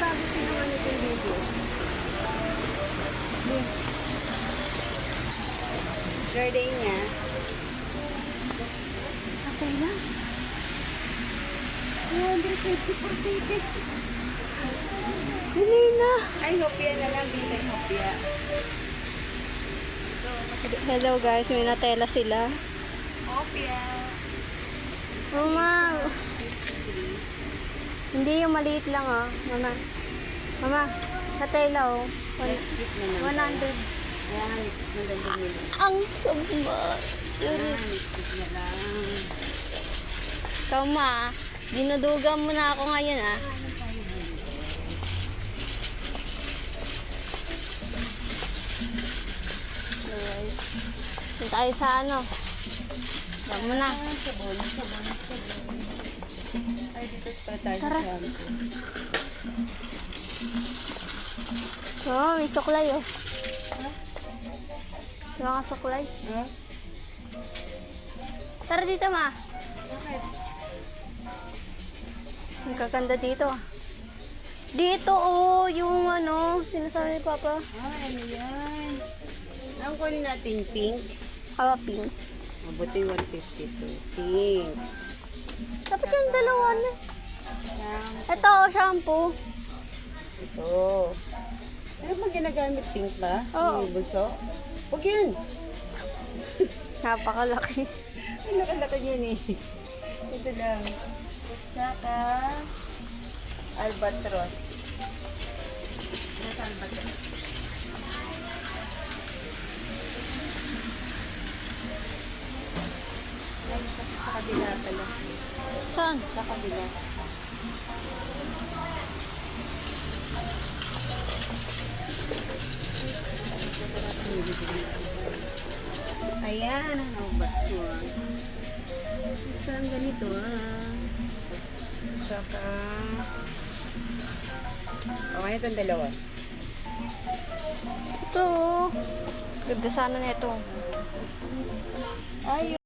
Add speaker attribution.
Speaker 1: bago sinuman ito yung video. Gardenia. Patay lang. 250 ticket. Dali na. Ay, hopia na lang. Bilang hopia. Hello guys, may natela sila. Hopia. Mama. Hindi yung maliit lang oh. Mama. Mama, natela oh. 100. Ayan, ang sama. Ikaw ma, dinudugan mo na ako ngayon ah. Alright. Tayo sa ano. Vamos mo na. Tara. Oh, may suklay oh. Yung mga suklay. Tara dito ma. Bakit? Ang kaganda dito. Dito oh, yung ano, sinasabi ni Papa.
Speaker 2: Ano yan? Ang kunin natin pink.
Speaker 1: Kawa pink.
Speaker 2: Mabuti 152. Pink.
Speaker 1: Dapat yung dalawa na. Ito oh, shampoo.
Speaker 2: Ito. Ano ba ginagamit pink ba?
Speaker 1: Oo.
Speaker 2: Yung buso? Huwag yun.
Speaker 1: Napakalaki.
Speaker 2: Ang nakalaki yun eh. Ito lang. Tsaka albatros. Nasa albatros. Ay, sa kabila pala.
Speaker 1: Saan?
Speaker 2: Sa kabila. Ayan, ang albatros. Isang ganito Saka okay, itong dalawa.
Speaker 1: Ito oh. Ganda sana nito.
Speaker 2: Ay,